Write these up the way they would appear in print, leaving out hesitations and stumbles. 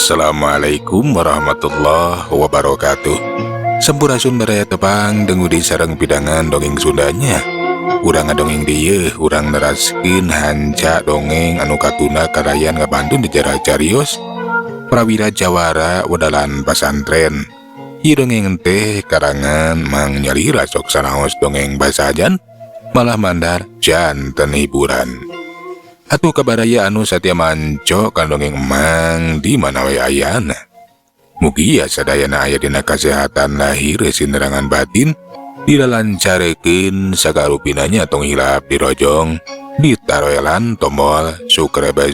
Assalamualaikum warahmatullahi wabarakatuh. Sampurasun baraya tepang dengudi sareng pidangan dongeng Sundanya. Urang ngadongeng dieu, urang neraskeun hanca dongeng anu katuna karayan ngabantun di jara carios Prawira Jawara Wedalan Pasantren. Ieu dongeng teh karangan Mang Nyalira sok sanaos dongeng basajan malah mandar janten hiburan. Atuh kabaraya anu satya manco kan dongeng Mang di mana we ayana. Mugi sadayana aya dina kasehatan lahir sinerangan batin dilalancarekeun sagarupinanya tong hilap dirojong ditaroelan tombol subscribe.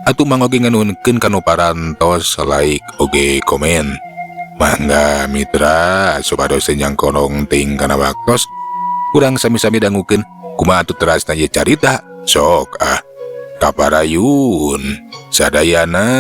Atuh mangoge nganuhunkeun kanu parantos like oge komen. Mangga mitra supados senjang kolong ting kana waktos urang sami-sami dangukeun kumaha atuh terasna ieu carita. Sok kaparayun sadayana.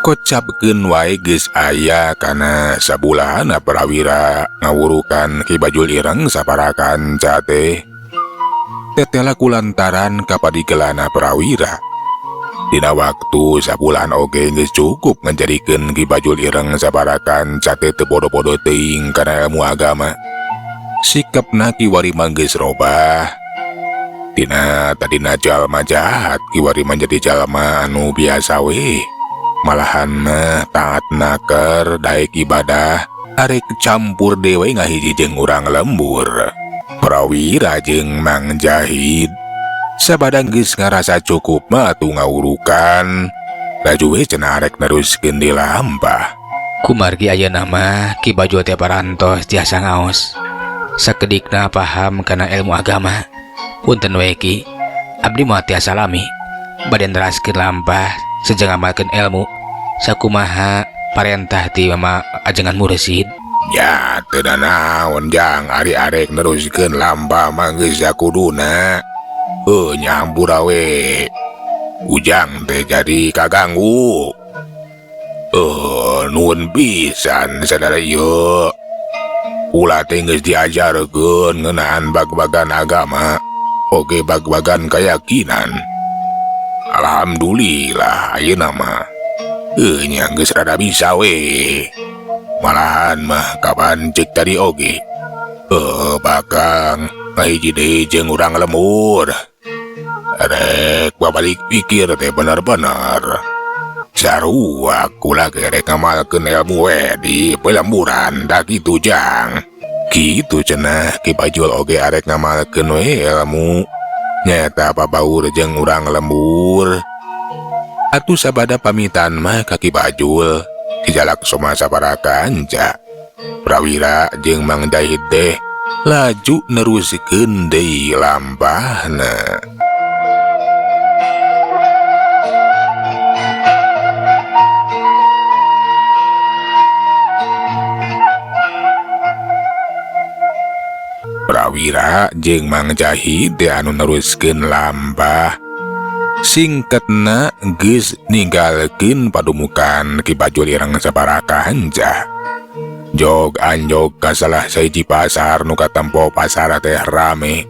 Kocapkeun wae geus aya kana sabulan Prawira ngawurukan Ki Bajul Ireng saparakan cate tetela kulantaran kapadigelana Prawira. Dina waktu sabulan oge geus cukup ngajadikeun Ki Bajul Ireng sabarakan cate teu bodo-bodo teuing kana ilmu agama. Sikepna kiwari mah geus robah. Tadina jalma jahat kiwari menjadi jalma anu biasa we. Malahan mah taat naker daek ibadah arek campur dewe ngahiji jeung urang lembur. Prawira jeung Mang Jahid sabadang geus ngarasa cukup mah atuh ngawurukan laju we cenah arek neruskeun di lampah. Kumargi ayeuna mah Ki Bajul teh parantos tiasa ngaos sakedikna paham kana ilmu agama. Punten we Ki, abdi moal tiasa lami bade neraskeun lampah sejeng ngamalkeun ilmu sakumaha parentah ti mama ajengan mursid. Ya teu naon jang ari arek neruskeun lampah mah geus sakuduna. Nyambura we ujang teh jadi kaganggu. Nuhun pisan sadara ieu. Ulah teh geus diajarkeun ngeunaan bag-bagan agama oge bag-bagan keyakinan. Alhamdulillah ayeuna mah nya geus rada bisa we. Malahan mah kapan cek tadi oge bakang ngahiji deui jeung urang lembur. Rek babalik pikir teh bener-bener sarua kula gerek ngamalkeun ilmu we di pelemburan da kitu jang. Kitu cenah Ki Bajul oge arek ngamalkeun we ilmu nyaeta pabaur jeung urang lembur. Atuh sabada pamitan mah ka Ki Bajul dijalak soma sabaraka anca. Prawira jeung Mang Jahid teh laju neruskeun deui lampahna. Prawira jeung Mang Jahid teh anu neruskeun lampah singkatna geus ninggalkeun padumukan Ki Bajul Ireng sabaraka hanca. Jog anjog ka salah sahiji pasar nu katempo pasar teh rame.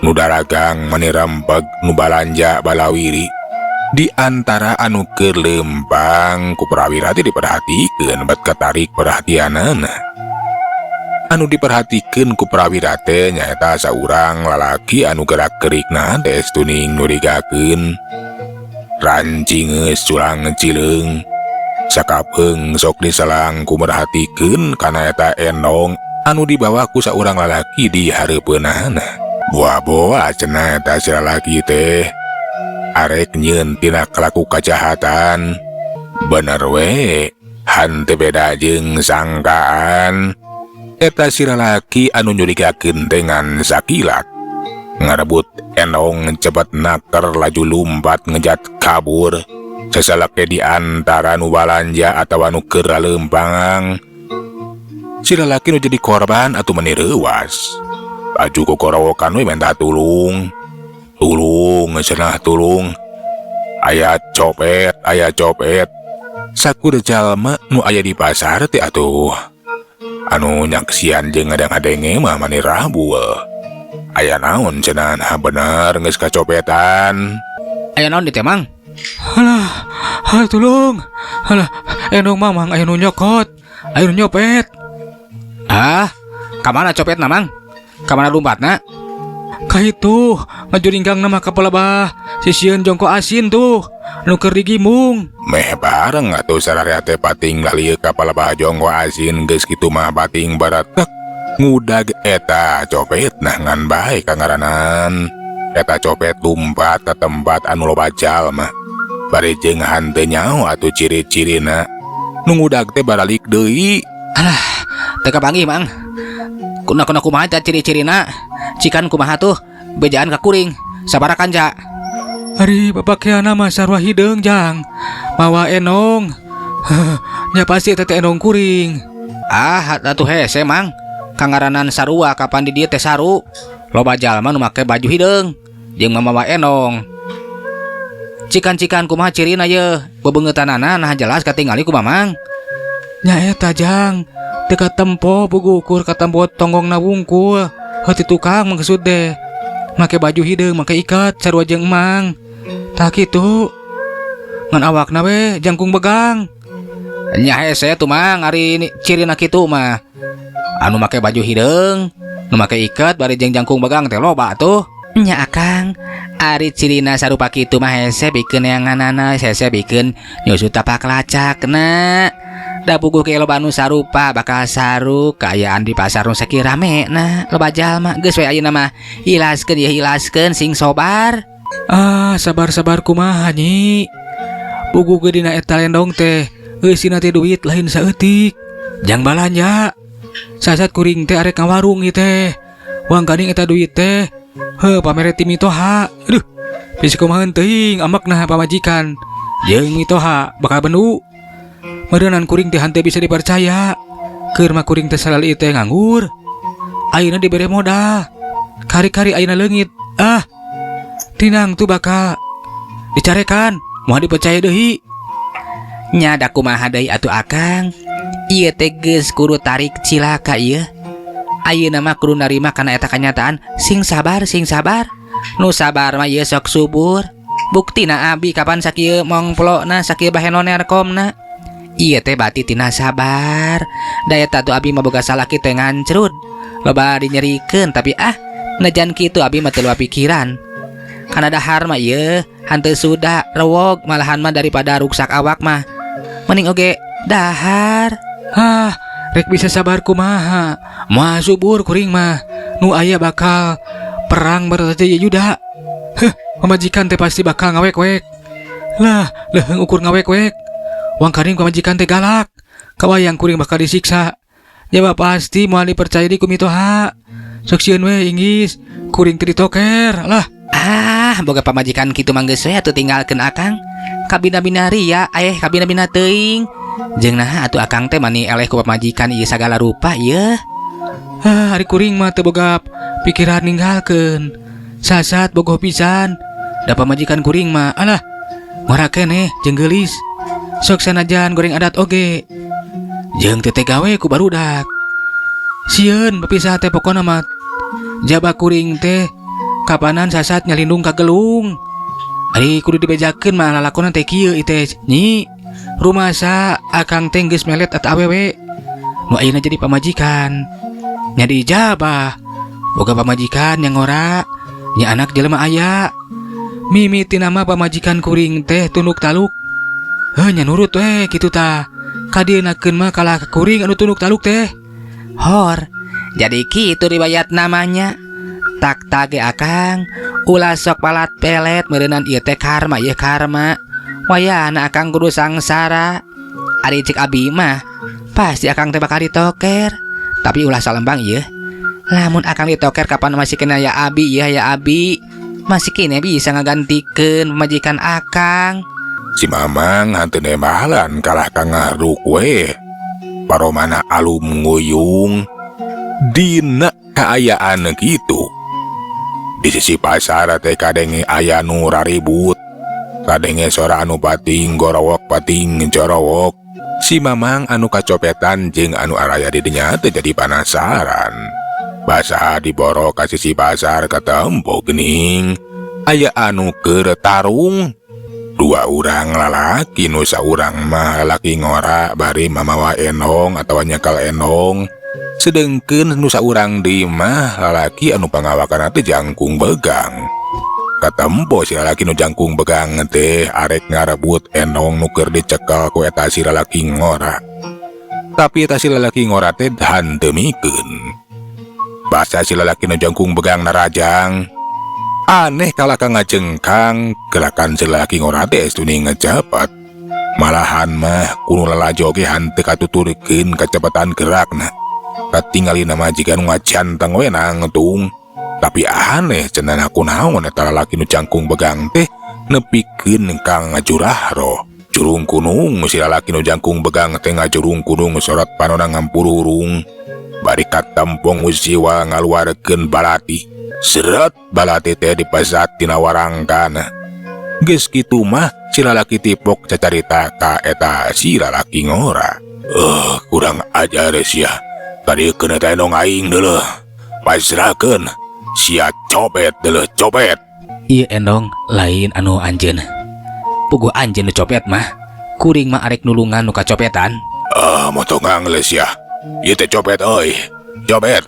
Nu daragang mani rempeg nu balanja balawiri. Di antara anu keur lempang ku Prawira teh diperhatikeun bet katarik perhatianana. Anu diperhatikeun ku Prawira teh nyaeta saurang lalaki anu gerak-gerikna teh tuning nu digakeun. Ranci geus culang cileung. Sakapeung sok diselang ku merhatikeun kana eta endong anu dibawa ku saurang lalaki di hareupeunana. Boa-boa cenah eta si lalaki teh arek nyieun tina kalaku kajahatan. Bener we, hanteu beda jeung sangkaan. Eta si lalaki anu nyurigakeun dengan sakilat ngarebut endong cepet naker laju lumpat ngejat kabur. Sasalake di antara nu balanja atawa nu keur leumpang. Si lalaki nu jadi korban atuh meni reuwas. Laju kokorowokan we minta tulung. Tulung cenah tulung. Aya copet. sakuda jalma nu aya di pasar teh atuh. Anu nyaksian jeung ngadang-adenge mah mani Rabu. Aya naon cenah bener geus kacopetan. Aya naon di teh Mang? Halah tulung. Halah enong Mang aya nu nyokot, aya nu nyopet. Ah, ka mana copetna Mang? Ka mana lumpatna? Ka itu ngajuringgang nama kepala bah sisieun jongko asin tuh nu keur digimung. Meh bareng atuh sararea teh pating lalieu kapala bajong wa asin geus kitu mah pating baratek ngudag eta copet nah ngan bae kangaranan. Eta copet lumpat ke tempat anu loba jalma. Bari jeung hanteu nyaho atuh ciri-cirina. Nu ngudag teh baralik deui. Alah, teu kapanggih Mang. Kuna kumaha teh ciri-cirina? Cikan kumaha tuh bejaan ka kuring sabarakan ja. Hari bapakeana mah sarua hideung jang mawa enong. Nya pasti teh enong kuring. Ah, atuh hese Mang. Kangaranan sarua kapan di dieu teh saru. Loba jalma nu make baju hideung jeung mamawa enong. Cikan-cikan kumaha cirina ye? Bebeungetanana nah jelas katingali ku Mamang. Nya eta jang, teu katempo bugukur katempo tonggongna wungkul. Heuti tukang maksud deh. Make baju hideung make ikat sarua jeung Mang. Tah kitu. Ngan awakna we jangkung begang. Nya hese tuh Mang ari cirina kitu mah. Anu make baju hideung, nu make ikat bari jeung jangkung begang teh loba tuh. Nya Akang, ari cirina sarupa kitu mah hese bikeun yanganana, hese bikeun nyusu tapak lacakna. Da puguh ke loba anu sarupa bakal saru kaayaan di pasar nu sakieu ramena. Loba jalma geus we ayeuna mah hilaskeun ya hilaskeun sing sobar. Ah, sabar-sabar kumaha nyi. Puguh ge dina eta lendong teh eusina teh duit lain saeutik. Jang balanja. Sasat kuring teh arek ka warung ieu teh. Wang gading eta duit teh pamere ti mitoha. Aduh, bisi kumaha teuing amakna pamajikan. Jeung mitoha bakal benu. Meureunnan kuring teh hanteu bisa dipercaya. Keur mah kuring teh salali teh nganggur. Ayeuna dibere modal. Kari-kari ayeuna leungit. Ah, tinang tuh bakal dicarekan, moal dipercaya deui. Nya da kumaha deui atuh Akang? Ieu teh geus kudu tarik cilaka ieu. Ayeuna mah kudu narima kana eta kanyataan, sing sabar. Nu sabar mah ieu sok subur. Buktina abi kapan sakieu mongplona sakieu bahe nonerkomna. Ieu teh bati tina sabar. Da eta tuh abi mah boga salaki teh ngancrut. Loba dinyerikeun tapi najan kitu abi mah teu loba pikiran. Kana dahar mah ieu hanteu suda rewog malahan mah daripada ruksak awak mah. Mending oge dahar. Rek bisa sabar kumaha. Moal subur kuring mah. Nu aya bakal perang berarti Yuda. Pamajikan teh pasti bakal ngawek-wek. Lah, leuheung ukur ngawek-wek. Wang karing pamajikan teh galak. Kawayang kuring bakal disiksa. Jawab pasti moal dipercaya di kumitoha. Sok sieun we inggis. Kuring teu ditoker. Lah. Boga pamajikan kitu mah geus we atuh tinggalkeun Akang. Kabina-bina ria kabina-bina teuing. Jeung naha atuh Akang teh mani eleh ku pamajikan ieu sagala rupa ieu. Hari kuring mah teu boga pikiran ninggalkeun. Sasat bogoh pisan. Da pamajikan kuring mah alah ngora keneh jeung geulis. Sok sanajan goreng adat oge. Jeung teu teh gawe ku barudak. Sieun bepisah teh pokona mah jaba kuring teh kapanan sasat nyalindung ka gelung. Ari kudu dibejakeun mah lalakonna teh kieu teh nyi. Rumasa Akang teh geus melet eta awewe nu ayeuna jadi pamajikan. Nya dijabah boga pamajikan yang ngora nya anak jelema aya. Mimitina mah pamajikan kuring teh tunduk taluk. Nya nurut we kitu tah. Kadienakeun mah kalah kuring anu tunduk taluk teh. Hor, jadi kitu riwayat namanya. Tak tage Akang, ulah sok palat pelet meureunnan ieu teh karma ieu karma. Wayahna Akang kudu sangsara. Ari cek abi mah pasti Akang teh bakal ditoker. Tapi ulah salembang ieu. Lamun Akang ditoker kapan masih kena ya abi ya abi. Masih kene bisa ngagantikeun pamajikan Akang. Si Mamang hanteu nembalan kalah ka ngaruk we. Paromana alum nguyung dina kaayaan kitu. Di sisi pasar teh kadenge aya nu raribut. kadenge sora anu pating gorowok pating jorowok. Si Mamang anu kacopetan jeung anu araya di dinya teu jadi penasaran. Basa diboro ka sisi pasar katempo geuning aya anu keur tarung. Dua urang lalaki nu saurang mah lalaki ngora bari mamawa enong atawa nyekal enong. Sedengkeun nu saurang deui mah lalaki anu pangawakanna teh jangkung begang. Katempo si lalaki nu jangkung begang teh arek ngarebut enong nu keur dicekel ku eta si lalaki ngora. Tapi eta si lalaki ngora teh handemikeun. Basa si lalaki nu jangkung begang narajang. Aneh kalaka ngajengkang gerakan si lalaki ngora teh estuni ngejapat. Malahan mah kuno lalajo ge hanteu katuturkeun kacepatan gerakna. Katinggalina mah jiga nu ngajanteng we nangtung. Tapi aneh cenah kunaon eta lalaki nu jangkung begang teh nepikeun kang ngajurahro. Curung kunung si lalaki nu jangkung begang teh ngajurung kunung sorot panona ngampururung. Bari katempong usiwa ngaluarkeun balati. Seret balati teh dipesat tina warangkana. Geus kitu mah si lalaki tipok cacarita ka eta si lalaki ngora. Kurang ajar sia. Kadiekeun eta enong aing deuleuh. Pasrahkeun. Sia copet deuleuh copet. Ieu endong lain anu anjeun. Puguh anjeun nu copet mah, kuring mah arek nulungan nu kacopetan. Motongang le sia. Ieu teh copet euy. Copet.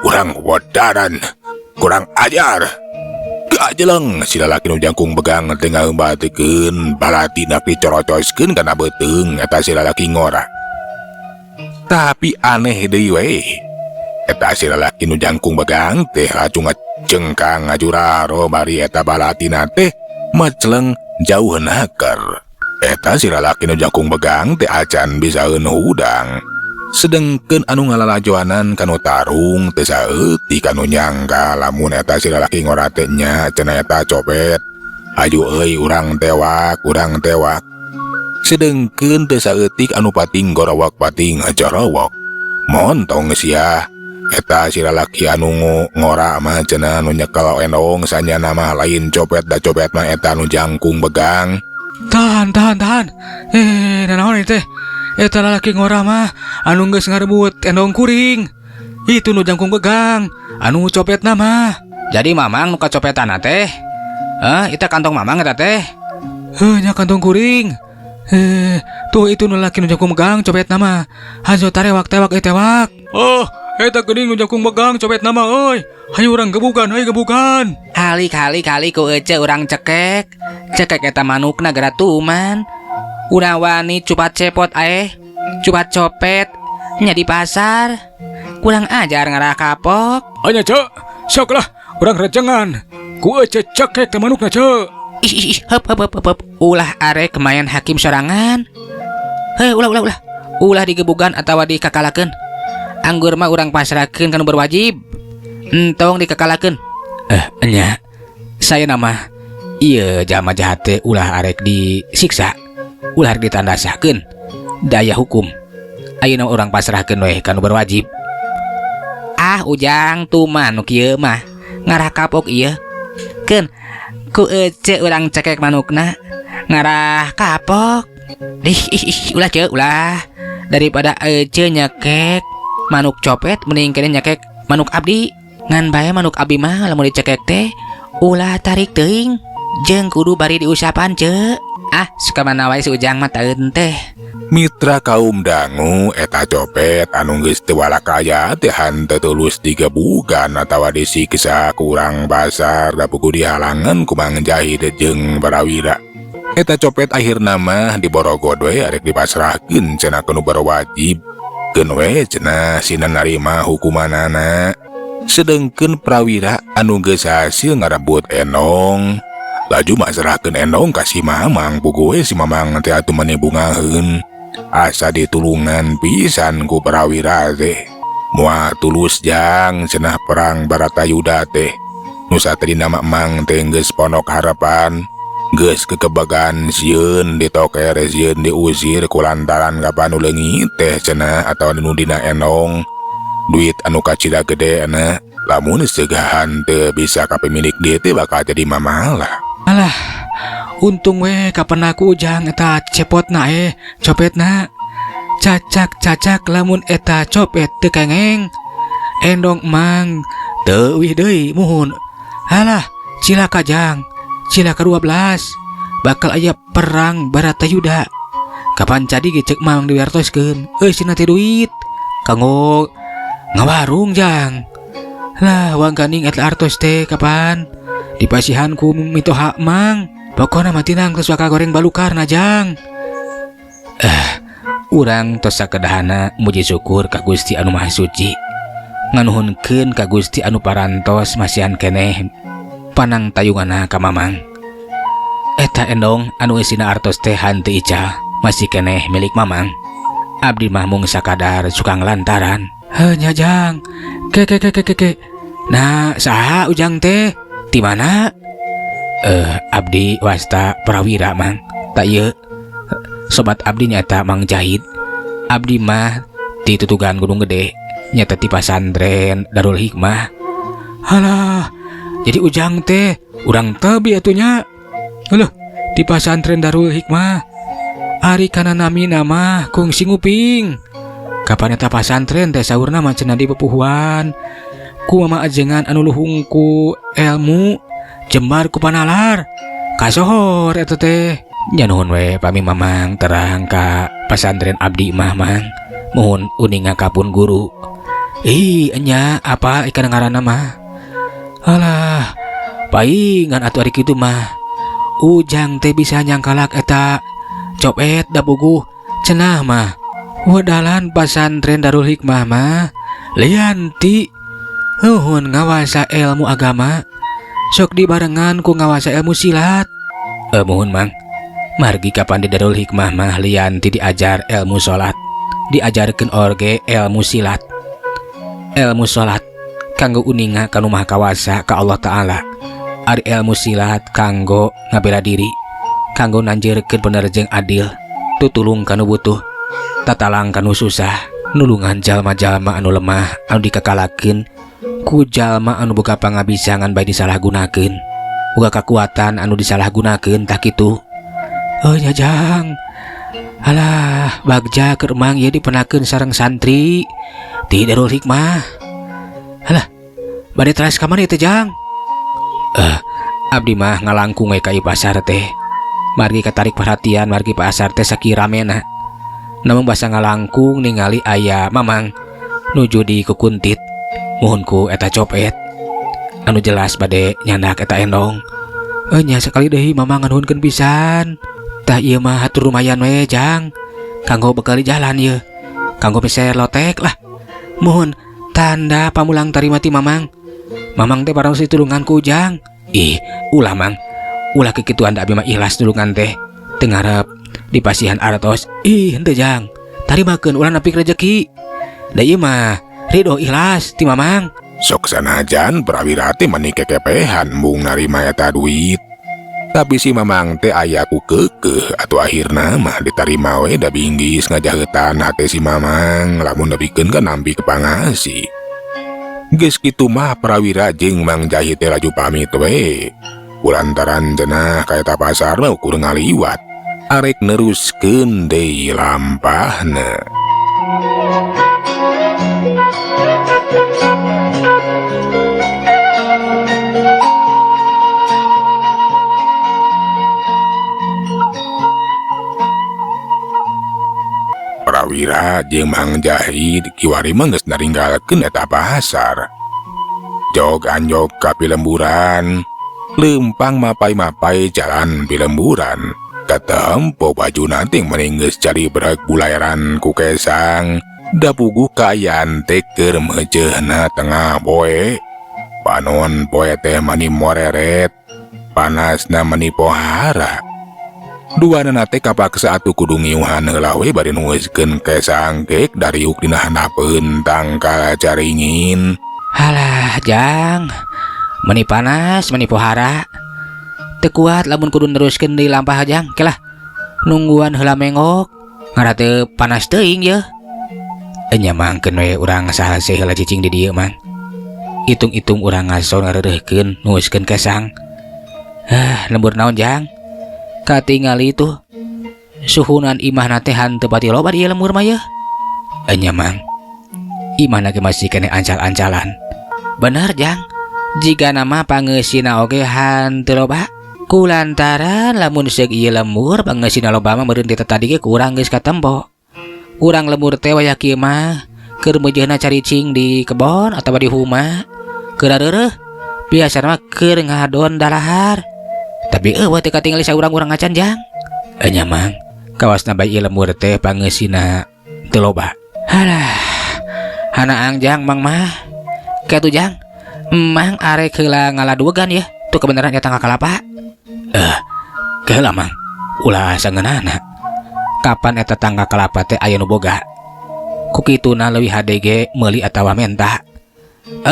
Urang wadaran. Kurang ajar. Kajeleng si lalaki nu jangkung begang teh ngaeumbatukeun balatina dicorocoskeun kana beuteung eta si lalaki ngora. Tapi aneh deui we. Eta si lalaki nu jangkung begang teh laju ngajengkang ngajuraro bari eta balatina teh macleng jauheun haker. Eta si lalaki nu jangkung begang teh acan bisa udang. Sedengkeun anu ngalalajoanan kanu tarung teu saeutik kanu nyangka lamun eta si lalaki ngora teh nya cenah eta copet. Aju euy urang tewak. Sedengkeun teu saeutik anu pating gorowok pating jorowok. Montong sia. Eta si lalaki anu ngora mah cenah nu nyekel enong sanyana mah lain copet da copet mah eta nu jangkung begang. Tahan. Nanaon teh? Eta lalaki ngora mah anu geus ngarebut endong kuring. Itu nu jangkung begang, anu copet mah. Jadi Mamang nu kacopetan teh. Eta kantong Mamang eta teh. Nya kantong kuring. Tuh itu nu lalaki nu jangkung begang copet mah. Hajo tarewak tewak. Eta geuning nu jangkung begang copet mah euy. Hayu urang gebukan. Kali ku ece urang cekek eta manukna gara tuman. Urang wani cupat cepot cupat copet nya di pasar. Kurang ajar ngarah kapok. Anya cek, sok lah urang rejengan. Ku ece cekek teh manukna cek. Hep. Ulah arek kemayan hakim sorangan. Ulah. Ulah digebugan atawa dikakalakeun. Anggur mah urang pasrahkeun kanu berwajib. Entong dikakalakeun. Nya. Saya nama ieu jalma jahat teh ulah arek disiksa. Ulah arek ditandasahkeun daya hukum. Ayeuna urang pasrahkeun we kanu berwajib. Ujang tuman nu kieu mah ngarah kapok ieu. Keun ku ece urang cekek manukna ngarah kapok. Ulah ceu ulah. Daripada ece nyekek manuk copet mending kene nyekek manuk abdi. Ngan bae manuk abdi mah lamun dicekek teh ulah tarik teuing jeung kudu bari diusapan ceu. Sukamana wae si Ujang mah taeun teh. Mitra kaum dangu eta copet anu geus teu walakaya teh henteu tulus digebugan atawa disiksa kurang basar da pugu dihalangan ku Mang Jahid jeung Barawira. Eta copet akhirna mah diborogod we arek dipasrahkeun cenah kanu berwajib. Keun we cenah sina narima hukumanana. Sedengkeun Prawira anu geus hasil ngarebut enong laju masrahkeun enong ka si Mamang pugu we si Mamang teh atuh meuni bungaheun. Asa ditulungan pisan ku Prawira teh. Moal tulus jang cenah perang Baratayuda teh. Nu satrina Mamang teh geus ponok harapan. Geus kekebagan sieun ditoker sieun diusir kulantaran kapan uleungi teh cenah atawa nu dina enong. Duit anu kacida gede na lamun segahan teu bisa kapemilik dieu teh bakal jadi mamalah. Alah, Untung we kapan aku ujang eta cepotna copetna. Cacak lamun eta copet teu kengeng. Endong mang teuwih deui muhun. Halah, cilaka jang. Cilaka 12. Bakal aya perang Baratayuda. Kapan jadi ge ceuk mang diwertoskeun. Cenah teh duit kanggo ngawarung jang. Lah wangganing eta artos teh kapan dipasihan ku mitoha mang. Pokona mah tinang tos bakal goreng balukarna jang. Urang tos sakedahana muji syukur ka Gusti anu Maha Suci. Nganuhunkeun ka Gusti anu parantos masihan keneh panang tayunganna ka mamang. Eta endong anu isina artos teh hanteu ical masih keneh milik mamang. Abdi mah mung sakadar suka ngelantaran. Nya jang. Ke. Nah, saha ujang teh? Ti mana? Abdi wasta Prawira mang. Tak ieu sobat abdi nyata Mang Jahid. Abdi mah ti tutugan Gunung Gede, nyata ti pasantren Darul Hikmah. Halah, jadi ujang teh urang tebi atunya. Heuh, di pasantren Darul Hikmah. Ari kana nami nama kung singuping. Kapan eta pasantren teh saurna mah cenah di pepuhuan. Ku mama ajengan anu luhung ku ilmu, jembar ku panalar. Kasohor eta teh. Nya nuhun we pami mamang terang ka pasantren abdi mah mang. Muhun uninga kapun guru. Nya apa ikan ngaranna mah? Alah, paingan atuh ari kitu mah. Ujang teh bisa nyangkalak eta copet da buguh cenah mah. Wadalan pasantren Darul Hikmah mah lianti nuhun ngawasa ilmu agama. Sok dibarengan ku ngawasa ilmu silat. Muhun mang. Margi kapan di Darul Hikmah mah lianti diajar ilmu salat, diajarkeun orge ilmu silat. Ilmu salat kanggo uninga kanu maha kawasa ka Allah Ta'ala. Ari ilmu silat kanggo ngabela diri, kanggo nanjeurkeun bener jeung adil, tutulung kanu butuh, tatalang kanu susah, nulungan jalma-jalma anu lemah anu dikakalakeun ku jalma anu boga pangabisangan bae disalahgunakeun, boga kakuatan anu disalahgunakeun tah kitu. Nya jang. Alah, bagja keur mang ieu dipenakeun sareng santri ti Darul Hikmah. Alah, bade teras ka mana teh jang? Abdi mah ngalangkung we ka ieu pasar teh. Margi katarik perhatian margi pasar teh sakiramena. Namun basa ngalangkung ningali aya mamang nuju di kukuntit. Muhunku eta copet. Anu jelas bade nyandak eta endong. Nya sekali deui mamang nganuhunkeun pisan. Tah ieu mah hatur lumayan we jang. Kanggo bekal di jalan ieu. Kanggo peser lotek lah. Muhun tanda pamulang tarima ti mamang. Mamang teh barang situlungan ku ujang. Ulah mang. Ulah kekituan da abdi mah ikhlas dulungan teh. Teu ngarep dipasihan artos. Henteu jang. Tarimakeun ulah nepik rejeki. Da ieu mah ridho ikhlas ti mamang. Sok sanajan Prawira teh mani kekepehan mung narima eta duit. Tapi si mamang teh aya ku keukeuh atuh akhirna mah ditarima we da binggis ngajahetan hate si mamang lamun nepikeun ka nampi ke pangasi. Geus kitu mah Prawira jeung Mang Jahid teh laju pamit we. Kulantaran cenah ka eta pasar mah ukur ngaliwat. Arek neruskeun deui lampahna. Prawira jeung Mang Jahid kiwari mah geus naringgalkeun eta pasar. Jog anjog ka pilemburan, leumpang mapai-mapai jalan pilemburan. Katempo bajuna teh meuning geus cari berek bulayaran ku kesang, da puguh kaayaan teh keur meujeunna tengah poe. Panon poe teh mani moreret, panasna mani pohara. Duana teh kapaksa atuh kudu ngiuhan heula we bari nueuskeun kesang kek dariuk dina handapeun tangkal caringin. Halah jang. Meni panas, meni pohara. Teu kuat lamun kudu neruskeun deui lampah jang. Kelah. Nungguan heula mengok. Ngara teu panas teuing ye. Nya mangkeun we urang sahase heula cicing di dieu mang. Itung-itung urang ngaso ngareureuhkeun nueuskeun kesang. Lembur naon jang? katingali itu suhunan imah nate hanteu pati loba di lemur mah ya. Enya mang imah nage masih kene ancal-ancalan. Bener jang, jika nama pangeusina oge hanteu loba. Kulantaran lamun seug ieu lemur pangeusina loba mah meureun teh tadi ge kurang geus katempo. Urang lemur teh wayah kieu mah keur meujeuhna caricing di kebon atawa di huma. Keur areureuh biasana mah keur ngadon dalahar. Tapi eueuh teu katingali saurang-urang acan jang. Enya mang kawasna bae ieu lemur teh pangeusina teu loba. Halah, hanaang jang mang mah. Kitu jang, mang arek heula ngaladuegan ya. Tuh kebenaran eta ngakalapa. Keheula mang, ulah sangeunana. Kapan eta tangga kalapa teh aya nu boga? Ku kituna leuwih hade ge meuli atawa menta.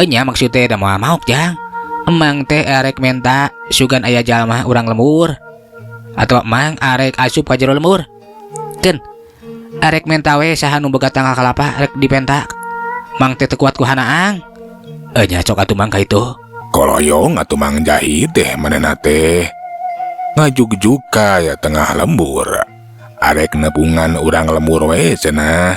Nya maksud teh da moal maok jang. Emang teh arek menta sugan aya jalma urang lemur. Atawa mang arek asup ka jero lemur. Keun, arek menta we saha nu boga tangga kalapa rek dipentak. Mang teh teu kuat ku hanaang. Nya cok atuh mang ka itu. Koloyong atuh Mang Jahid teh manehna teh ngajugjug ka ya tengah lembur. Arek nepungan urang lemur we cenah.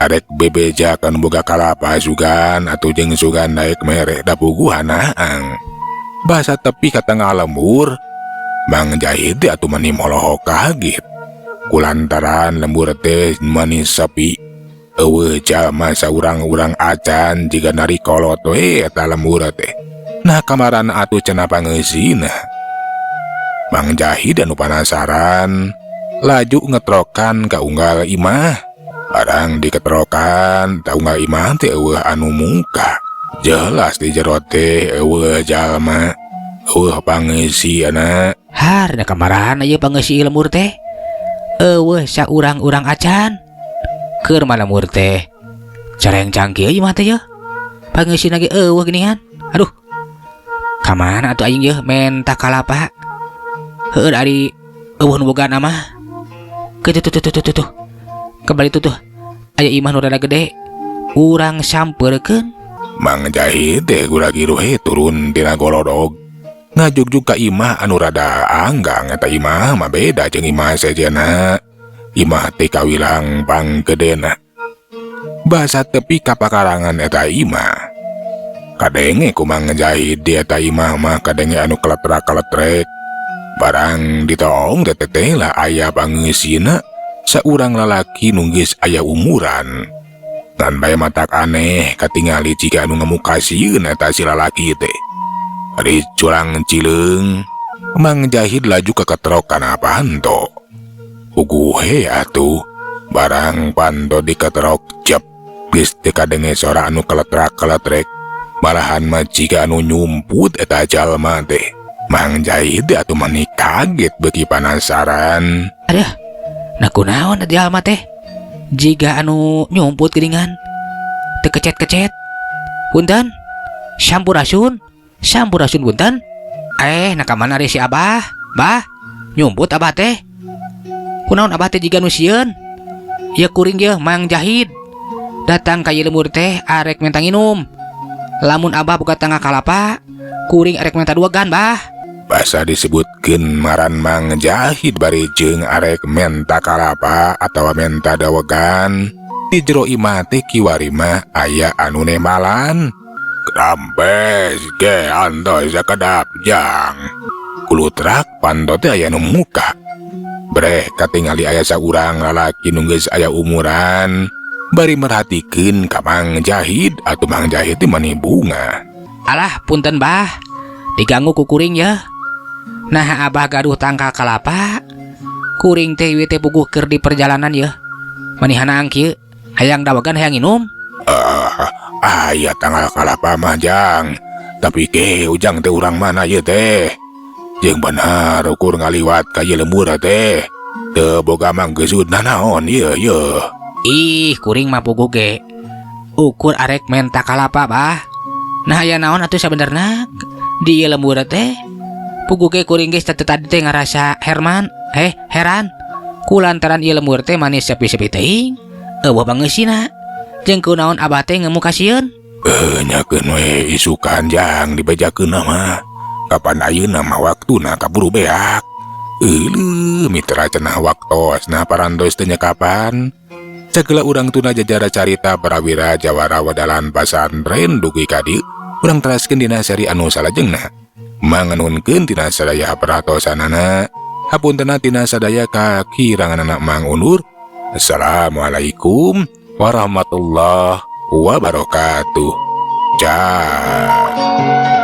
Arek bebeja kan boga kalapa sugan atuh jeung sugan naik mere da puguh hanaang. Basa tepi ka tengah lembur, Mang Jahid atuh mani molohok kaget. Kulantaran lembur teh mani sepi. Eueuh jalma saurang-urang acan jiga nari kolot we eta lembur teh. Nah kamaran atuh cenah pangeusina. Mang Jahid anu penasaran laju ngetrokan ka unggal imah. Barang diketrokan ta unggal imah teh eueuh anu muka. Jelas di jero teh eueuh jalma, eueuh pangeusina. Har da kamarahan aya pangeusi lemur teh. Eueuh saurang-urang acan. Keur mah lemur teh careng cangkieu ieu mah teh ya. Pangeusina ge eueuh geuningan. Aduh. Kamana atuh aing ye menta kalapa? Heueuh ari eueuh nu boga nama. Tuh. Kembali tuh. Aya imah nu rada gede. Urang sampeurkeun. Mang Jahid teh gura-giruh turun tina golodog. Ngajugjug ka imah anu rada anggang eta imah mah beda jeung imah sejena. Imah teh kawilang panggedena. Basa tepi ka pakarangan eta imah. Kadenge ku Mang Jahid di eta imah mah kadenge anu keletrak-keletrek. Barang ditoong teteh lah aya pangeusina saurang lalaki nu geus aya umuran. Dan bae matak aneh katingali jika anu ngemukasieun eta si lalaki teh. Ari curang cileung, Mang Jahid laju keketrok kana panto. Uguhe atuh, barang panto diketrok cep, geus teu kadenge sora anu keletrak-keletrek. Malahan mah jika anu nyumput eta jalma teh. Mang Jahid atuh mani kaget beuki penasaran. Aduh, nakunaon eta jalma teh? Jiga anu nyumput geuningan. Teu kecet-kecet. Punten. Sampurasun punten. Nakamana ari si Abah? Bah, nyumput Abah teh. Kunaon Abah teh jiga nu sieun? Ya kuring ge Mang Jahid. Datang ka ieu lemur teh arek menta nginum. Lamun Abah boga tangga kalapa, kuring arek menta duegan, Bah. Basa disebutkeun maran Mang Jahid bari jeung arek menta kalapa atawa menta dawegan. Di jero imah teh kiwari mah aya anu nemalan. Krampes ge antoy sakedap jang. Kulutrak panto teh aya nu muka. Breh katingali aya saurang lalaki nu geus aya umuran. Bari merhatikeun ka Mang Jahid atuh Mang Jahid teh mani bunga. Alah punten Bah, diganggu ku kuring ya. Nah Abah gaduh tangka kalapa. Kuring teh ieu teh puguh keur di perjalanan ya. Manihana kieu, hayang dawegan hayang nginum. Aya tanggal kalapa mah jang. Tapi ke ujang teh urang mana ieu teh. Jeung bener ukur ngaliwat ka ieu lembur teh. Teu boga manggeusudna naon ieu. Ih, kuring mah puguh ge. Ukur arek menta kalapa, Bah. Nah aya naon atuh sabenerna di ieu lembur teh? Puguh ge kuring geus teu tadi teh ngarasa heran. Kulantaran ieu lembur teh manis sepi-sepi teuing. Eueuh pangeusina. Jeung kunaon Abah teh ngemukasieun? Nyakeun we isukan jang dibejakeun mah. Kapan ayeuna mah waktuna kaburu beak. Mitra cenah waktos nah parantos teu kapan. Cagela urang tuna jajara carita Prawira Jawara Wadalan Pasantren dugi kadi urang teraskeun dina seri anu salajengna. Manganunkeun tina sadaya peratosanana. Hapuntenna tina sadaya kakiranganna Mang Unur. Assalamualaikum warahmatullahi wabarakatuh. Ciao.